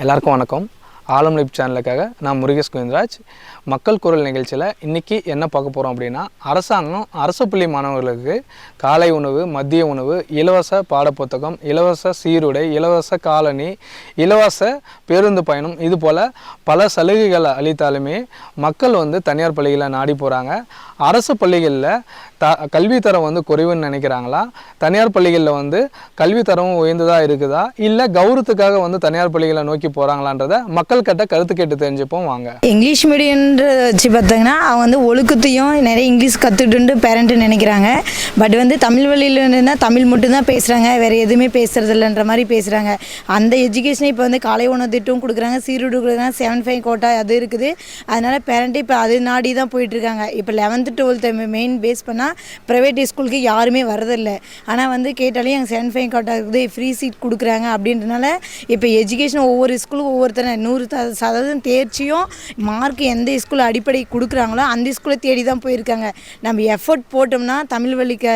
எல்லாருக்கும் வணக்கம். ஆலம் லைப் சேனலுக்காக நான் முருகேஷ் கோவிந்தராஜ். மக்கள் குரல் நிகழ்ச்சியில் இன்றைக்கி என்ன பார்க்க போகிறோம் அப்படின்னா, அரசாங்கம் அரசு பள்ளி மாணவர்களுக்கு காலை உணவு, மதிய உணவு, இலவச பாடப்புத்தகம், இலவச சீருடை, இலவச காலணி, இலவச பேருந்து பயணம், இது போல் பல சலுகைகளை அளித்தாலுமே மக்கள் தனியார் பள்ளிகளில் நாடி போகிறாங்க. அரசு பள்ளிகளில் கல்வித்தரம் குறைவுன்னு நினைக்கிறாங்களா, தனியார் பள்ளிகளில் கல்வித்தரம் உயர்ந்ததாக இருக்குதா, இல்லை கௌரவத்துக்காக தனியார் பள்ளிகளை நோக்கி போகிறாங்களான்றதை மக்கள் கிட்ட கருத்து கேட்டு தெரிஞ்சுப்போம் வாங்க. இங்கிலீஷ் மீடியம்ன்ற வச்சு பார்த்தீங்கன்னா அவங்க ஒழுக்கத்தையும் நிறைய இங்கிலீஷ் கற்றுட்டு பேரண்ட்டு நினைக்கிறாங்க. பட் தமிழ் வழியில் இருந்தால் தமிழ் மட்டும்தான் பேசுகிறாங்க, வேறு எதுவுமே பேசுகிறது இல்லைன்ற மாதிரி பேசுகிறாங்க. அந்த எஜுகேஷனை இப்போ காலை உணவு திட்டம் கொடுக்குறாங்க, சீருடு கொடுக்குறாங்க, 7-5 கோட்டா அது இருக்குது. அதனால் பேரண்ட்டு இப்போ அது நாடி தான் போயிட்டுருக்காங்க. இப்போ 11th 12th மெயின் பேஸ் பண்ணால் ப்ரைவேட் ஸ்கூலுக்கு யாருமே வரதில்லை. ஆனால் கேட்டாலே எங்கள் 7-5 கோட்டா இருக்குது, ஃப்ரீ சீட் கொடுக்குறாங்க. அப்படின்றனால இப்போ எஜுகேஷன் ஒவ்வொரு ஸ்கூலுக்கும் ஒவ்வொருத்தர 100% தேர்ச்சியும் மார்க் எந்த ஸ்கூலில் அடிப்படை கொடுக்குறாங்களோ அந்த ஸ்கூலை தேடி தான் போயிருக்காங்க. நம்ம எஃபர்ட் போட்டோம்னா தமிழ் வழிக்கு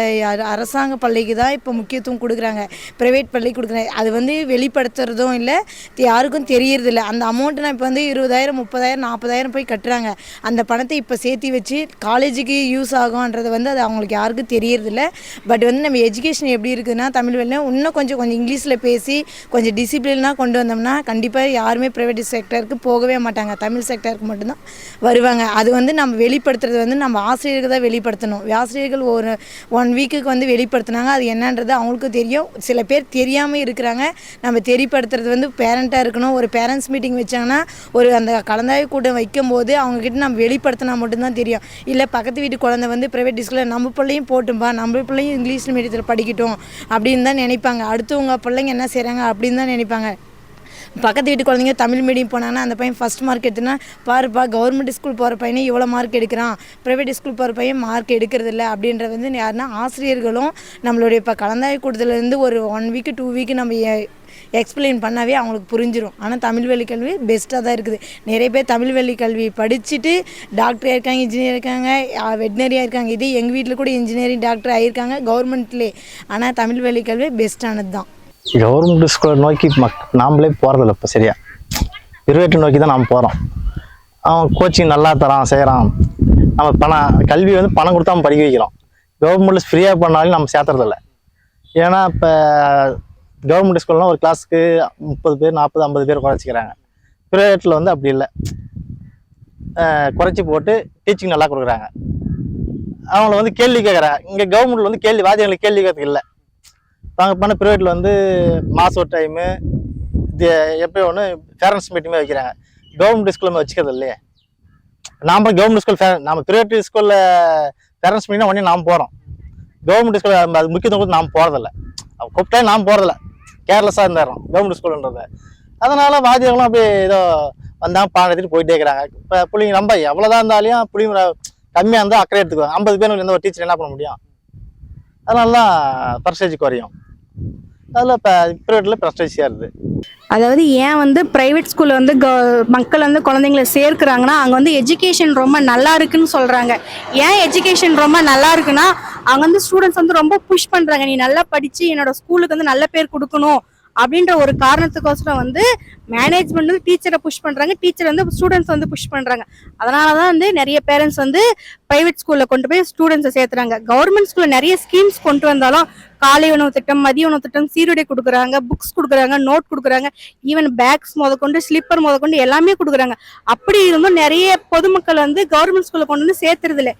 அரசாங்க பள்ளிக்கு தான் இப்போ முக்கியத்துவம் கொடுக்குறாங்க, ப்ரைவேட் பள்ளி கொடுக்குறாங்க. அது வெளிப்படுத்துறதும் இல்லை, யாருக்கும் தெரியறதில்ல. அந்த அமௌண்ட்டு நான் இப்போ 20,000 30,000 40,000 போய் கட்டுறாங்க. அந்த பணத்தை இப்போ சேர்த்து வச்சு காலேஜுக்கு யூஸ் ஆகும்ன்றது அது அவங்களுக்கு யாருக்கும் தெரியறதில்ல. பட் நம்ம எஜுகேஷன் எப்படி இருக்குதுன்னா, தமிழ் வழியில் இன்னும் கொஞ்சம் இங்கிலீஷில் பேசி கொஞ்சம் டிசிப்ளினாக கொண்டு வந்தோம்னா கண்டிப்பாக யாருமே ப்ரைவேட் செக்டருக்கு போகவே மாட்டாங்க, தமிழ் செக்டருக்கு மட்டும்தான் வருவாங்க. அது நம்ம வெளிப்படுத்துறது நம்ம ஆசிரியர்கள் தான் வெளிப்படுத்தணும். ஆசிரியர்கள் ஒரு 1 வீக்குக்கு வெளிப்படுத்தினாங்க, அது என்னன்றது அவங்களுக்கும் தெரியும். சில பேர் தெரியாமல் இருக்கிறாங்க. நம்ம தெரியப்படுத்துறது பேரண்ட்டாக இருக்கணும். ஒரு பேரண்ட்ஸ் மீட்டிங் வச்சாங்கன்னா ஒரு அந்த கலந்தாய்வு கூட்டம் வைக்கும் போது அவங்கக்கிட்ட நம்ம வெளிப்படுத்தினா மட்டும்தான் தெரியும். இல்லை பக்கத்து வீட்டு குழந்தை ப்ரைவேட் ஸ்கூலில் நம்ம பிள்ளையும் போட்டும்பா, நம்ம பிள்ளையும் இங்கிலீஷ் மீடியத்தில் படிக்கட்டும் அப்படின்னு தான் நினைப்பாங்க. அடுத்தவங்க பிள்ளைங்க என்ன செய்கிறாங்க அப்படின்னு தான் நினைப்பாங்க. பக்கத்து வீட்டு குழந்தைங்க தமிழ் மீடியம் போனாங்கன்னா அந்த பையன் ஃபஸ்ட் மார்க் எடுத்துனா, பாருப்பா கவர்மெண்ட் ஸ்கூல் போகிற பையனே இவ்வளோ மார்க் எடுக்கிறான், ப்ரைவேட் ஸ்கூல் போகிற பையன் மார்க் எடுக்கிறதில்ல அப்படின்றது யாருன்னா ஆசிரியர்களும் நம்மளுடைய இப்போ கலந்தாய்வு கூட்டத்துலேருந்து ஒரு 1 வீக்கு 2 வீக்கு நம்ம எக்ஸ்பிளைன் பண்ணாவே அவங்களுக்கு புரிஞ்சிடும். ஆனால் தமிழ் வழி கல்வி பெஸ்ட்டாக தான் இருக்குது. நிறைய பேர் தமிழ் வழி கல்வி படிச்சுட்டு டாக்டராக இருக்காங்க, இன்ஜினியர் இருக்காங்க, வெட்னரியாக இருக்காங்க. இதே எங்கள் வீட்டில் கூட இன்ஜினியரிங் டாக்டர் ஆகியிருக்காங்க கவர்மெண்ட்லேயே. ஆனால் தமிழ் வழி கல்வி பெஸ்ட்டானது தான். கவர்மெண்ட் ஸ்கூலை நோக்கி நாம்ளே போகிறதில்ல. இப்போ சரியா பிரைவேட்டை நோக்கி தான் நாம் போகிறோம். அவன் கோச்சிங் நல்லா தரான் செய்கிறான், நம்ம கல்வி பணம் கொடுத்தா நம்ம படிக்க வைக்கிறோம். கவர்மெண்ட்டில் ஃப்ரீயாக பண்ணாலும் நம்ம சேர்த்துறதில்ல. ஏன்னா இப்போ கவர்மெண்ட் ஸ்கூல்லாம் ஒரு கிளாஸுக்கு 30 பேர் 40 50 பேர் குறைச்சிக்கிறாங்க. ப்ரைவேட்டில் அப்படி இல்லை, குறைச்சி போட்டு டீச்சிங் நல்லா கொடுக்குறாங்க. அவங்கள கேள்வி கேட்குறாங்க. இங்கே கவர்மெண்ட்டில் கேள்வி வாத்தியங்களுக்கு கேள்வி கேட்கறதுக்கு இல்லை. நாங்க பண்ண ப்ரைவேட்டில் மாதம் ஒரு டைமு இது எப்போ ஒன்று பேரண்ட்ஸ் மீட்டிங்கே வைக்கிறாங்க. கவர்மெண்ட் ஸ்கூலில் வச்சுக்கிறது இல்லையே. நாம் கவர்மெண்ட் ஸ்கூல் நம்ம ப்ரைவேட் ஸ்கூலில் பேரண்ட்ஸ் மீட்டிங்னா உடனே நாம் போகிறோம். கவர்மெண்ட் ஸ்கூலில் அது முக்கியத்துவம் கொடுத்து நாம் போகிறதில்ல. கூப்பிட்டா நாம் போகிறதில்ல, கேர்லெஸ்ஸாக இருந்துடுறோம் கவர்மெண்ட் ஸ்கூலுன்றது. அதனால் வாத்தியங்களும் அப்படியே ஏதோ வந்தால் பாடம் எடுத்துகிட்டு போயிட்டே இருக்கிறாங்க. இப்போ பிள்ளைங்க நம்ம எவ்வளோதான் இருந்தாலையும் பிள்ளைங்க கம்மியாக இருந்தால் அக்கறை எடுத்துக்குவாங்க. 50 பேர் எந்த ஒரு டீச்சர் என்ன பண்ண முடியும்? அதனால தான் பர்சன்டேஜ் குறையும். அதில் இப்போ ப்ரைவேட்டில் ப்ரெஸ்டேஜியாக இருக்குது. அதாவது ஏன் ப்ரைவேட் ஸ்கூலில் மக்கள் குழந்தைங்கள சேர்க்குறாங்கன்னா, அங்கே எஜுகேஷன் ரொம்ப நல்லா இருக்குன்னு சொல்கிறாங்க. ஏன் எஜுகேஷன் ரொம்ப நல்லா இருக்குன்னா, அங்கே ஸ்டூடெண்ட்ஸ் ரொம்ப புஷ் பண்ணுறாங்க. நீ நல்லா படித்து என்னோட ஸ்கூலுக்கு நல்ல பேர் கொடுக்கணும் அப்படின்ற ஒரு காரணத்துக்கோசரம் மேனேஜ்மெண்ட் டீச்சரை புஷ் பண்ணுறாங்க, டீச்சர் ஸ்டூடெண்ட்ஸ் புஷ் பண்ணுறாங்க. அதனால தான் நிறைய பேரண்ட்ஸ் ப்ரைவேட் ஸ்கூலில் கொண்டு போய் ஸ்டூடெண்ட்ஸை சேர்த்துறாங்க. கவர்மெண்ட் ஸ்கூலில் நிறைய ஸ்கீம்ஸ் கொண்டு வந்தாலும் காலை உணவு திட்டம், மதிய உணவு திட்டம், சீருடை கொடுக்குறாங்க, புக்ஸ் கொடுக்குறாங்க, நோட் கொடுக்குறாங்க, ஈவன் பேக்ஸ் முதற்கொண்டு ஸ்லிப்பர் முதற்கொண்டு எல்லாமே கொடுக்குறாங்க. அப்படி இருந்தும் நிறைய பொதுமக்கள் கவர்மெண்ட் ஸ்கூலில் கொண்டு சேர்த்துறது இல்லை.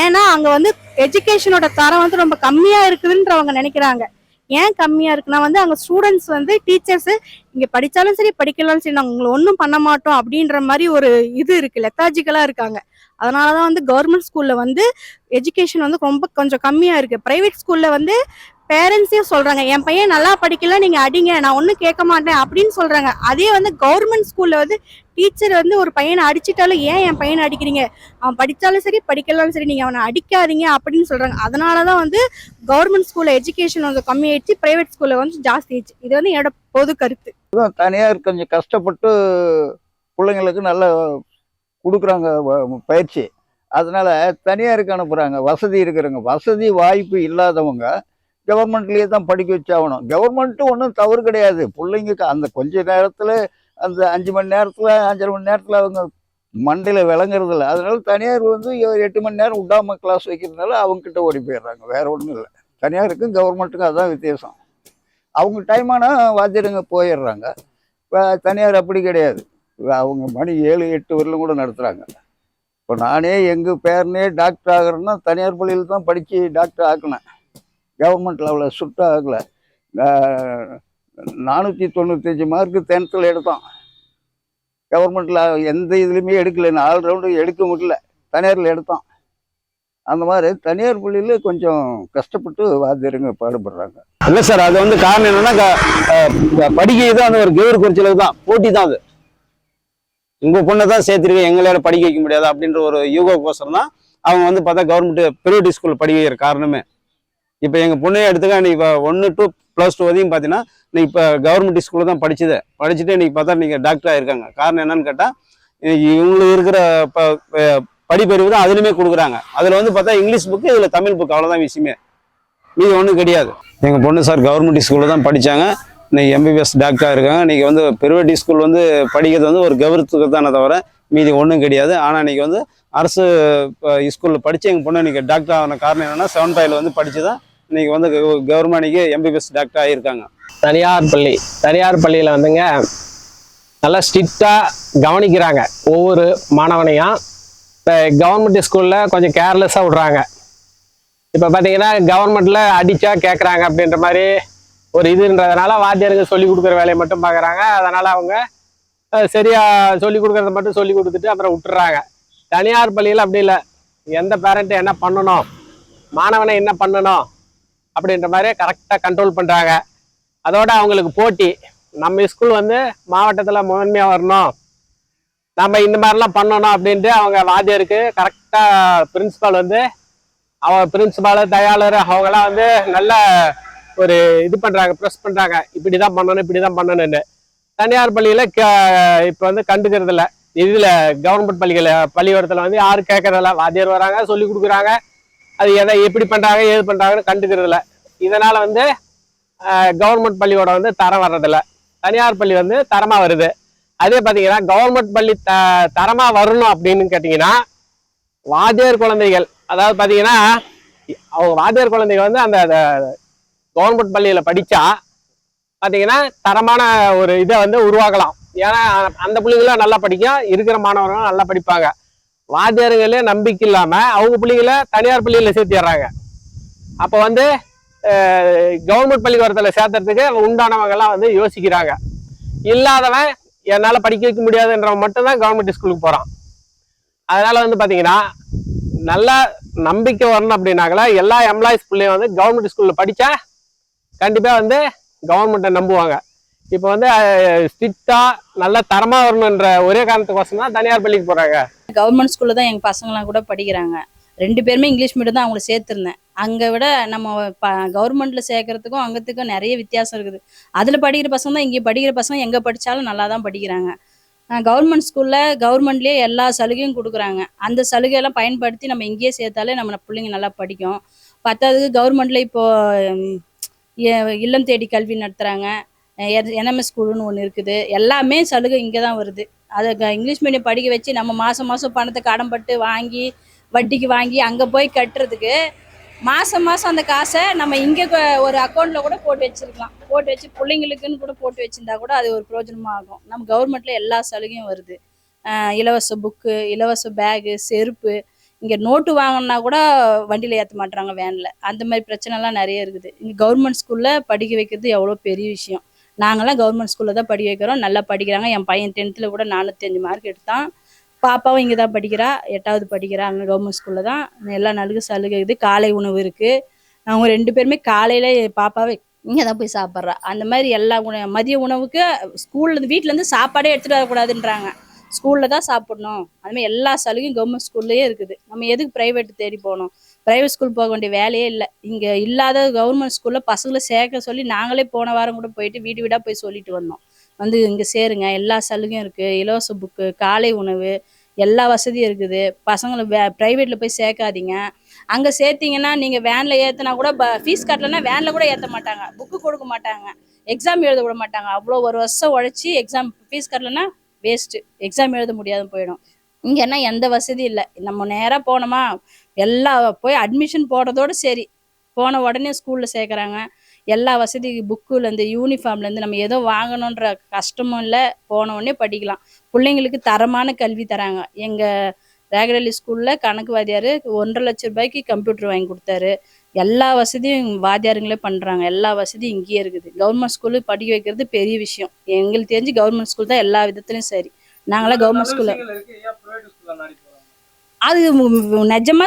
ஏன்னா அங்கே எஜுகேஷனோட தரம் ரொம்ப கம்மியாக இருக்குதுன்றவங்க நினைக்கிறாங்க. ஏன் கம்மியா இருக்குன்னா அங்க ஸ்டூடெண்ட்ஸ் டீச்சர்ஸ் இங்க படிச்சாலும் சரி படிக்கலாலும் சரி நாங்க உங்களை ஒன்றும் பண்ண மாட்டோம் அப்படின்ற மாதிரி ஒரு இது இருக்கு, லெத்தாஜிக்கலா இருக்காங்க. அதனாலதான் கவர்மெண்ட் ஸ்கூல்ல எஜுகேஷன் ரொம்ப கொஞ்சம் கம்மியா இருக்கு. பிரைவேட் ஸ்கூல்ல பேரண்ட்ஸே சொல்றாங்க, என் பையன் நல்லா படிக்கல, நீங்க அடிங்க, நான் ஒன்னும் கேட்க மாட்டேன் அப்படின்னு சொல்றாங்க. அதே கவர்மெண்ட் ஸ்கூல்ல டீச்சர் ஒரு பையனை அடிச்சிட்டாலும் ஏன் என் பையனை அடிக்கிறீங்க, அவன் படித்தாலும் சரி படிக்கலாலும் சரி நீங்கள் அவனை அடிக்காதீங்க அப்படின்னு சொல்கிறாங்க. அதனால தான் கவர்மெண்ட் ஸ்கூலில் எஜுகேஷன் கம்மியாயிடுச்சு, ப்ரைவேட் ஸ்கூலில் ஜாஸ்தி ஆயிடுச்சு. இது என்னோட பொது கருத்து. தனியார் கொஞ்சம் கஷ்டப்பட்டு பிள்ளைங்களுக்கு நல்லா கொடுக்குறாங்க பயிற்சி. அதனால தனியாருக்கு அனுப்புகிறாங்க. வசதி இருக்கிறவங்க, வசதி வாய்ப்பு இல்லாதவங்க கவர்மெண்ட்லேயே தான் படிக்க வச்சாகணும். கவர்மெண்ட்டும் ஒன்றும் தவறு கிடையாது. பிள்ளைங்களுக்கு அந்த கொஞ்ச நேரத்தில் அந்த 5 மணி நேரத்தில் 5.5 மணி நேரத்தில் அவங்க மண்டையில் விளங்குறதில்ல. அதனால தனியார் வந்து 8 மணி நேரம் விடாமல் கிளாஸ் வைக்கிறதுனால அவங்ககிட்ட ஓடி போயிடுறாங்க. வேற ஒன்றும் இல்லை. தனியாருக்கும் கவர்மெண்ட்டுக்கும் அதுதான் வித்தியாசம். அவங்க டைம் ஆனால் வாத்தியாருங்க போயிடுறாங்க. இப்போ தனியார் அப்படி கிடையாது. அவங்க மணி 7-8 வரலும் கூட நடத்துகிறாங்க. இப்போ நானே எங்கள் பேரனே டாக்டர் ஆகிறேன்னா தனியார் பள்ளியில் தான் படித்து டாக்டர் ஆக்கினேன். கவர்மெண்ட்டில் அவ்வளோ சுட்டாக ஆகலை. 495 மார்க்கு 10th எடுத்தான். கவர்மெண்ட்டில் எந்த இதுலையுமே எடுக்கலை. 4 ரவுண்டு எடுக்க முடியல. தனியாரில் எடுத்தான். அந்த மாதிரி தனியார் பள்ளியில் கொஞ்சம் கஷ்டப்பட்டு வாத்தியாருங்க பாடுபடுறாங்க. இல்லை சார், அது வந்து காரணம் என்னன்னா படிக்கிறது அந்த ஒரு கெவுர் குறைச்சலுக்கு தான், போட்டி தான். அது உங்கள் பொண்ணை தான் சேர்த்துருக்கேன், எங்களால் படிக்க வைக்க முடியாது அப்படின்ற ஒரு யூகோக்கோசரம் தான் அவங்க வந்து பார்த்தா கவர்மெண்ட் பிரைவேட் ஸ்கூலில் படிக்க வைக்கிற காரணமே. இப்போ எங்கள் பொண்ணையே எடுத்துக்க, நீ இப்போ 1 to +2 வரையும் பார்த்தீங்கன்னா நீ இப்போ கவர்மெண்ட் ஸ்கூலில் தான் படிச்சுட்டு இன்றைக்கி பார்த்தா நீங்கள் டாக்டராக இருக்காங்க. காரணம் என்னன்னு கேட்டால் இவங்களுக்கு இருக்கிற படிப்பறிவு தான் அதுலேயுமே கொடுக்குறாங்க. அதில் வந்து பார்த்தா இங்கிலீஷ் புக்கு, இதில் தமிழ் புக்கு, அவ்வளோதான் விஷயமே. மீதி ஒன்றும் கிடையாது. எங்கள் பொண்ணு சார் கவர்மெண்ட் ஸ்கூலில் தான் படித்தாங்க. இன்றைக்கி MBBS டாக்டராக இருக்காங்க. இன்றைக்கி வந்து பிரைவேட் ஸ்கூல் வந்து படிக்கிறது வந்து ஒரு கௌரவத்துக்கு தானே தவிர மீதி ஒன்றும் கிடையாது. ஆனால் இன்றைக்கி வந்து அரசு ஸ்கூலில் படித்து எங்கள் பொண்ணு இன்றைக்கி டாக்டர் ஆன காரணம் என்னென்னா 7th வந்து படித்து தான் இன்றைக்கி வந்து கவர்மெண்ட்டுக்கு MBBS டாக்டர் ஆகியிருக்காங்க. தனியார் பள்ளியில் வந்துங்க நல்லா ஸ்ட்ரிக்டாக கவனிக்கிறாங்க ஒவ்வொரு மாணவனையும். இப்போ கவர்மெண்ட் ஸ்கூலில் கொஞ்சம் கேர்லெஸ்ஸாக விட்றாங்க. இப்போ பார்த்தீங்கன்னா கவர்மெண்ட்டில் அடித்தா கேட்குறாங்க அப்படின்ற மாதிரி ஒரு இதுன்றதுனால வாத்தியாருக்கு சொல்லிக் கொடுக்குற வேலையை மட்டும் பார்க்குறாங்க. அதனால் அவங்க சரியாக சொல்லிக் கொடுக்குறத மட்டும் சொல்லி கொடுத்துட்டு அப்புறம் விட்டுறாங்க. தனியார் பள்ளியில் அப்படி இல்லை. எந்த பேரண்ட்டு என்ன பண்ணணும், மாணவனை என்ன பண்ணணும் அப்படின்ற மாதிரி கரெக்டாக கண்ட்ரோல் பண்ணுறாங்க. அதோட அவங்களுக்கு போட்டி. நம்ம ஸ்கூல் வந்து மாவட்டத்தில் முதன்மையாக வரணும், நம்ம இந்த மாதிரிலாம் பண்ணணும் அப்படின்ட்டு அவங்க வாத்தியாருக்கு கரெக்டாக பிரின்சிபால் வந்து பிரின்சிபாலு தயாளர் அவங்களாம் வந்து நல்ல ஒரு இது பண்ணுறாங்க, ப்ரெஸ் பண்ணுறாங்க, இப்படி தான் பண்ணணும்னு. தனியார் பள்ளியில் இப்போ வந்து கண்டுக்கிறது இல்லை. இதில் கவர்மெண்ட் பள்ளிக்கூடத்தில் வந்து யாரும் கேட்கறதில்ல. வாத்தியார் வராங்க, சொல்லி கொடுக்குறாங்க, அது எப்படி பண்ணுறாங்க ஏது பண்ணுறாங்கன்னு கண்டுக்கிறது இல்லை. இதனால் வந்து கவர்மெண்ட் பள்ளிக்கூடம் வந்து தரம் வர்றதில்ல, தனியார் பள்ளி வந்து தரமாக வருது. அதே பார்த்தீங்கன்னா கவர்மெண்ட் பள்ளி தரமாக வரணும் அப்படின்னு கேட்டிங்கன்னா வாத்தியார் குழந்தைகள், அதாவது பார்த்தீங்கன்னா அவங்க வாத்தியார் குழந்தைகள் வந்து அந்த கவர்மெண்ட் பள்ளியில் படித்தா பார்த்தீங்கன்னா தரமான ஒரு இதை வந்து உருவாக்கலாம். ஏன்னா அந்த பிள்ளைங்களும் நல்லா படிக்கும், இருக்கிற மாணவர்களும் நல்லா படிப்பாங்க. வாத்தியாருங்களே நம்பிக்கை இல்லாமல் அவங்க பிள்ளைங்களை தனியார் பள்ளியில் சேர்த்திடுறாங்க. அப்போ வந்து கவர்மெண்ட் பள்ளிக்கூடத்தில் சேர்த்துறதுக்கு உண்டானவங்கெல்லாம் வந்து யோசிக்கிறாங்க. இல்லாதவன் என்னால் படிக்க வைக்க முடியாதுன்றவன் மட்டும்தான் கவர்மெண்ட் ஸ்கூலுக்கு போகிறான். அதனால் வந்து பார்த்தீங்கன்னா நல்லா நம்பிக்கை வரணும் அப்படின்னாக்கல எல்லா எம்ப்ளாயிஸ் பிள்ளையும் வந்து கவர்மெண்ட் ஸ்கூலில் படித்தா கண்டிப்பாக வந்து கவர்மெண்ட்டை நம்புவாங்க. இப்போ வந்து ஸ்ட்ரிக்டாக நல்ல தரமாக வரணுன்ற ஒரே காரணத்துக்கோசம் தான் தனியார் பள்ளிக்கு போகிறாங்க. கவர்மெண்ட் ஸ்கூலில் தான் எங்கள் பசங்களாம் கூட படிக்கிறாங்க. 2 பேருமே இங்கிலீஷ் மீடியம் தான் அவங்கள சேர்த்துருந்தேன். அங்கே விட நம்ம கவர்மெண்ட்டில் சேர்க்கறதுக்கும் அங்கத்துக்கும் நிறைய வித்தியாசம் இருக்குது. அதில் படிக்கிற பசங்க தான் இங்கே படிக்கிற பசங்க எங்கே படித்தாலும் நல்லா தான் படிக்கிறாங்க. கவர்மெண்ட் ஸ்கூலில் கவர்மெண்ட்லேயே எல்லா சலுகையும் கொடுக்குறாங்க. அந்த சலுகையெல்லாம் பயன்படுத்தி நம்ம இங்கேயே சேர்த்தாலே நம்ம பிள்ளைங்க நல்லா படிக்கும். பத்தாவதுக்கு கவர்மெண்ட்டில் இப்போது இல்லம் தேடி கல்வி நடத்துகிறாங்க. NMS ஸ்கூலுன்னு ஒன்று இருக்குது. எல்லாமே சலுகை இங்கே தான் வருது. அதை இங்கிலீஷ் மீடியம் படிக்க வச்சு நம்ம மாதம் பணத்தை கடன்பட்டு வாங்கி வட்டிக்கு வாங்கி அங்கே போய் கட்டுறதுக்கு மாதம் அந்த காசை நம்ம இங்கே ஒரு அக்கௌண்ட்டில் கூட போட்டு வச்சுருக்கலாம். போட்டு வச்சு பிள்ளைங்களுக்குன்னு கூட போட்டு வச்சுருந்தா கூட அது ஒரு பிரயோஜனமாக ஆகும். நம்ம கவர்மெண்ட்டில் எல்லா சலுகையும் வருது. இலவச புக்கு, இலவச பேகு, செருப்பு. இங்கே நோட்டு வாங்கினா கூட வண்டியில் ஏற்ற மாட்டுறாங்க, வேனில். அந்த மாதிரி பிரச்சனைலாம் நிறைய இருக்குது. இங்கே கவர்மெண்ட் ஸ்கூலில் படிக்க வைக்கிறது எவ்வளோ பெரிய விஷயம். நாங்களாம் கவர்மெண்ட் ஸ்கூலில் தான் படிக்க வைக்கிறோம். நல்லா படிக்கிறாங்க. என் பையன் 10th கூட 405 மார்க் எடுத்தான். பாப்பாவும் இங்கே தான் படிக்கிறா, 8வது படிக்கிறா. அங்கே கவர்மெண்ட் ஸ்கூலில் தான். எல்லா நாளுக்கும் சலுகை இருக்குது. காலை உணவு இருக்குது. அவங்க 2 பேருமே காலையில் பாப்பாவை இங்கே தான் போய் சாப்பிட்றா. அந்த மாதிரி எல்லா மதிய உணவுக்கு ஸ்கூல்லேருந்து வீட்டிலேருந்து சாப்பாடே எடுத்துகிட்டு வரக்கூடாதுன்றாங்க. ஸ்கூலில் தான் சாப்பிடணும். அதுமாதிரி எல்லா சலுகையும் கவர்மெண்ட் ஸ்கூல்லையே இருக்குது. நம்ம எதுக்கு ப்ரைவேட் தேடி போகணும்? ப்ரைவேட் ஸ்கூல் போக வேண்டிய வேலையே இல்லை. இங்கே இல்லாத கவர்மெண்ட் ஸ்கூலில் பசங்களை சேர்க்க சொல்லி நாங்களே போன வாரம் கூட போயிட்டு வீடு வீடாக போய் சொல்லிட்டு வந்தோம். வந்து இங்கே சேருங்க, எல்லா சலுகையும் இருக்குது, இலவச புக்கு, காலை உணவு, எல்லா வசதியும் இருக்குது. பசங்களை ப்ரைவேட்டில் போய் சேர்க்காதீங்க. அங்கே சேர்த்திங்கன்னா நீங்கள் வேனில் ஏற்றினா கூட ஃபீஸ் கட்டலைன்னா வேனில் கூட ஏற்ற மாட்டாங்க, புக்கு கொடுக்க மாட்டாங்க. எக்ஸாம் எழுத விட மாட்டாங்க. அவ்வளோ ஒரு வருஷம் உழைச்சி எக்ஸாம் ஃபீஸ் கட்டலைன்னா வேஸ்ட்டு, எக்ஸாம் எழுத முடியாத போயிடும். இங்கன்னா எந்த வசதி இல்லை. நம்ம நேராக போனோமா எல்லா போய் அட்மிஷன் போடுறதோடு சரி, போன உடனே ஸ்கூலில் சேர்க்குறாங்க. எல்லா வசதி புக்குலேருந்து யூனிஃபார்ம்லேருந்து நம்ம ஏதோ வாங்கணுன்ற கஷ்டமும் இல்லை, போன உடனே படிக்கலாம். பிள்ளைங்களுக்கு தரமான கல்வி தராங்க. எங்கள் ரேகரலி ஸ்கூலில் கணக்கு வாத்தியார் 1,50,000 ரூபாய்க்கு கம்ப்யூட்டர் வாங்கி கொடுத்தாரு. எல்லா வசதியும் வாத்தியாருங்களே பண்ணுறாங்க. எல்லா வசதியும் இங்கேயே இருக்குது. கவர்மெண்ட் ஸ்கூலு படிக்க வைக்கிறது பெரிய விஷயம். எங்களுக்கு தெரிஞ்சு கவர்மெண்ட் ஸ்கூல் தான் எல்லா விதத்துலையும் சரி. நாங்களாம் கவர்மெண்ட் ஸ்கூலில் அது நிஜமா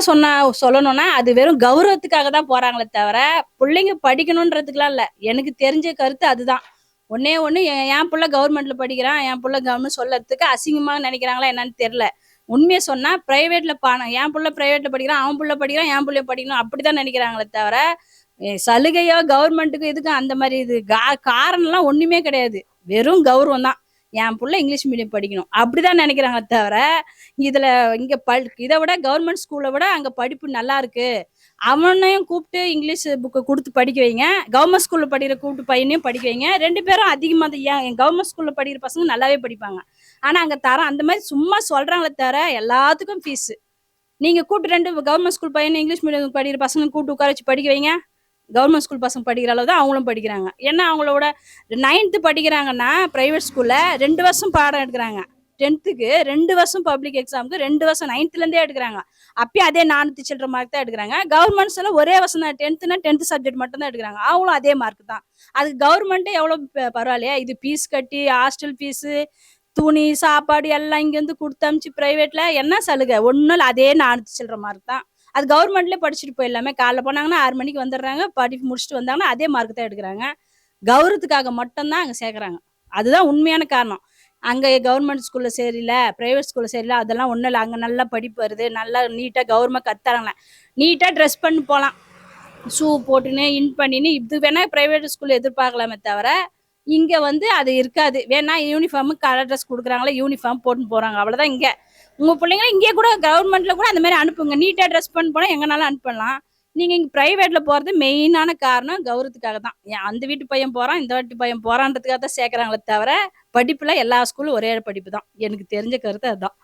சொல்லணும்னா அது வெறும் கௌரவத்துக்காக தான் போறாங்களே தவிர பிள்ளைங்க படிக்கணுன்றதுக்குலாம் இல்லை. எனக்கு தெரிஞ்ச கருத்து அதுதான். ஒன்னே ஒன்று, என் பிள்ளை கவர்மெண்ட்ல படிக்கிறான், என் பிள்ளை கவர்மெண்ட் சொல்லறதுக்கு அசிங்கமா நினைக்கிறாங்களா என்னன்னு தெரியல. உண்மையை சொன்னா பிரைவேட்ல என் பிள்ளை பிரைவேட்ல படிக்கிறான், அவன் பிள்ளை படிக்கிறான், என் பிள்ளைய படிக்கணும் அப்படிதான் நினைக்கிறாங்களே தவிர சலுகையோ கவர்மெண்ட்டுக்கு எதுக்கு அந்த மாதிரி இது காரணம்லாம் ஒண்ணுமே கிடையாது. வெறும் கௌரவம் தான். என் பிள்ளை இங்கிலீஷ் மீடியம் படிக்கணும் அப்படிதான் நினைக்கிறாங்க தவிர இதுல இங்க இதை விட கவர்மெண்ட் ஸ்கூலை விட அங்க படிப்பு நல்லா இருக்கு, அவனையும் கூப்பிட்டு இங்கிலீஷ் புக்கு கொடுத்து படிக்க வைங்க, கவர்மெண்ட் ஸ்கூல்ல படிக்கிற கூப்பிட்டு பையனையும் படிக்க வைங்க. 2 பேரும் அதிகமாக என் கவர்மெண்ட் ஸ்கூல்ல படிக்கிற பசங்க நல்லாவே படிப்பாங்க. ஆனா அங்க தரம் அந்த மாதிரி சும்மா சொல்றாங்களே தவிர எல்லாத்துக்கும் ஃபீஸ். நீங்க கூப்பிட்டு 2 கவர்மெண்ட் ஸ்கூல் பையனை இங்கிலீஷ் மீடியம் படிக்கிற பசங்க கூப்பிட்டு உட்கார வச்சு படிக்க வைங்க. கவர்மெண்ட் ஸ்கூல் பசங்க படிக்கிற அளவு தான் அவங்களும் படிக்கிறாங்க. ஏன்னா அவங்களோட 9th படிக்கிறாங்கன்னா ப்ரைவேட் ஸ்கூல்ல 2 வருஷம் பாடம் எடுக்கிறாங்க. 10th 2 வருஷம் பப்ளிக் எக்ஸாமுக்கு 2 வருஷம் 9th எடுக்கிறாங்க. அப்பயும் அதே 400 சில்லற மார்க் தான் எடுக்கிறாங்க. கவர்மெண்ட்ஸ்ல ஒரே வருஷம் தான் 10th சப்ஜெக்ட் மட்டும் தான் எடுக்கிறாங்க. அவங்களும் அதே மார்க் தான். அதுக்கு கவர்மெண்ட்டே எவ்வளோ பரவாயில்லையா? இது ஃபீஸ் கட்டி ஹாஸ்டல் ஃபீஸு, துணி, சாப்பாடு எல்லாம் இங்கேருந்து கொடுத்து அமிச்சு ப்ரைவேட்ல என்ன சலுகை? ஒன்றும் இல்லை, அதே 400 சில்லற மார்க் தான். அது கவர்மெண்ட்லேயே படிச்சுட்டு போயிடலாமே. காலைல போனாங்கன்னா 6 மணிக்கு வந்துடுறாங்க, படிப்பு முடிச்சுட்டு வந்தாங்கன்னா அதே மார்க் தான் எடுக்கிறாங்க. கௌரவத்துக்காக மட்டும்தான் அங்கே சேர்க்குறாங்க. அதுதான் உண்மையான காரணம். அங்கே கவர்மெண்ட் ஸ்கூலில் சரியில்ல, ப்ரைவேட் ஸ்கூலில் சரியில்லை, அதெல்லாம் ஒன்றும் இல்லை. அங்கே நல்லா படிப்பு வருது, நல்லா நீட்டாக கவர்மெண்ட் கற்றுறாங்களே. நீட்டாக ட்ரெஸ் பண்ணி போகலாம், ஷூ போட்டுன்னு இன் பண்ணின்னு. இது வேணால் ப்ரைவேட் ஸ்கூலில் எதிர்பார்க்கலாமே தவிர இங்கே அது இருக்காது. வேணா யூனிஃபார்மு கலர் ட்ரெஸ் கொடுக்குறாங்களே, யூனிஃபார்ம் போட்டுன்னு போகிறாங்க, அவ்வளோதான். இங்கே உங்கள் பிள்ளைங்கள இங்கே கூட கவர்மெண்ட்டில் கூட அந்த மாதிரி அனுப்புங்க. நீட்டாக ட்ரெஸ் பண்ணி போனால் எங்கனாலும் அனுப்பலாம். நீங்கள் இங்கே ப்ரைவேட்டில் போகிறது மெயினான காரணம் கௌரவத்துக்காக தான். அந்த வீட்டு பையன் போகிறான், இந்த வீட்டு பையன் போகிறான்றதுக்காக தான் சேர்க்குறாங்களே தவிர படிப்பில் எல்லா ஸ்கூலும் ஒரே படிப்பு தான். எனக்கு தெரிஞ்ச கருத்து அதுதான்.